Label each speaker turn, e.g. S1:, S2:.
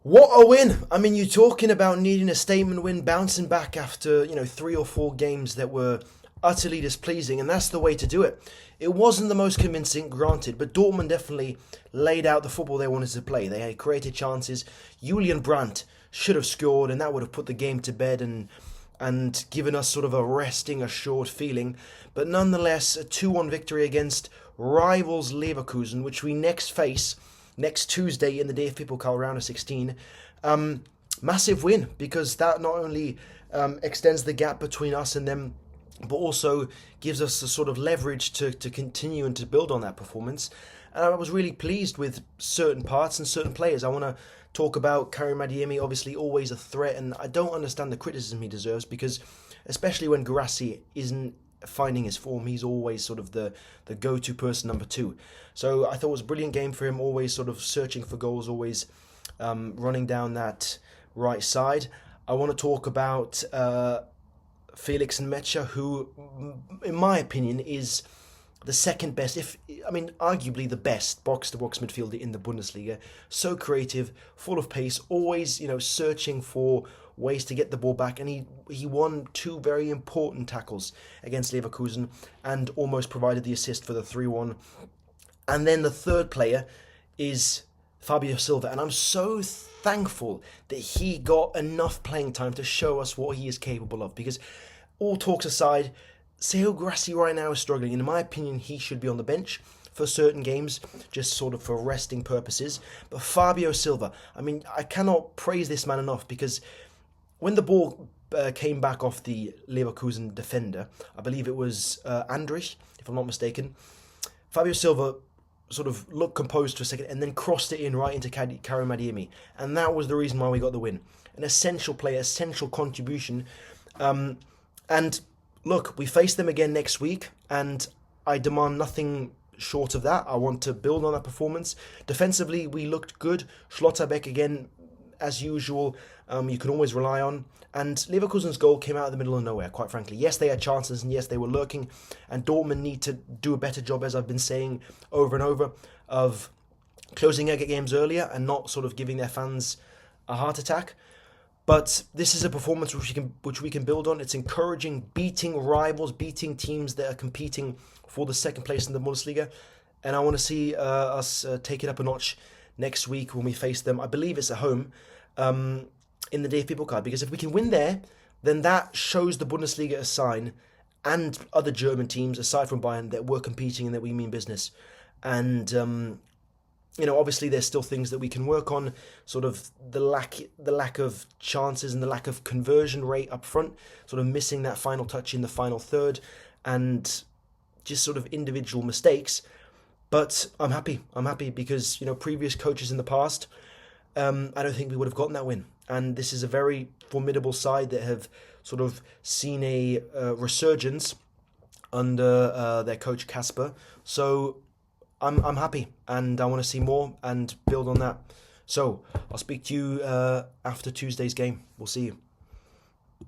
S1: What a win! I mean, you're talking about needing a statement win, bouncing back after, 3 or 4 games that were utterly displeasing, and that's the way to do it. It wasn't the most convincing, granted, but Dortmund definitely laid out the football they wanted to play. They had created chances. Julian Brandt should have scored, and that would have put the game to bed and given us sort of a resting, assured feeling. But nonetheless, a 2-1 victory against rivals Leverkusen, which we next face next Tuesday in the DFB Pokal round of 16. Massive win, because that not only extends the gap between us and them, but also gives us the sort of leverage to continue and to build on that performance. And I was really pleased with certain parts and certain players. I want to talk about Adeyemi, obviously always a threat, and I don't understand the criticism he deserves, because especially when Guirassy isn't finding his form, he's always sort of the go-to person, number 2. So I thought it was a brilliant game for him, always sort of searching for goals, always running down that right side. I want to talk about Felix and Mecha, who, in my opinion, is the second best, arguably the best box-to-box midfielder in the Bundesliga. So creative, full of pace, always, searching for ways to get the ball back, and he won 2 very important tackles against Leverkusen and almost provided the assist for the 3-1. And then the third player is Fabio Silva, and I'm so thankful that he got enough playing time to show us what he is capable of, because all talks aside, Sergio Guirassy right now is struggling. In my opinion, he should be on the bench for certain games, just sort of for resting purposes. But Fabio Silva, I cannot praise this man enough, because when the ball came back off the Leverkusen defender, I believe it was Andrich, if I'm not mistaken, Fabio Silva sort of looked composed for a second and then crossed it in right into Karim Adeyemi. And that was the reason why we got the win. An essential player, essential contribution. And look, we face them again next week, and I demand nothing short of that. I want to build on that performance. Defensively, we looked good. Schlotterbeck, again, as usual, you can always rely on. And Leverkusen's goal came out of the middle of nowhere, quite frankly. Yes, they had chances, and yes, they were lurking. And Dortmund need to do a better job, as I've been saying over and over, of closing out games earlier and not sort of giving their fans a heart attack. But this is a performance which we can build on. It's encouraging, beating rivals, beating teams that are competing for the second place in the Bundesliga. And I want to see us take it up a notch next week when we face them. I believe it's at home in the DFB Pokal, because if we can win there, then that shows the Bundesliga a sign, and other German teams aside from Bayern, that we're competing and that we mean business. And obviously there's still things that we can work on, sort of the lack of chances and the lack of conversion rate up front, sort of missing that final touch in the final third, and just sort of individual mistakes. But I'm happy because, previous coaches in the past, I don't think we would have gotten that win. And this is a very formidable side that have sort of seen a resurgence under their coach Kasper. So I'm happy, and I want to see more and build on that. So I'll speak to you after Tuesday's game. We'll see you.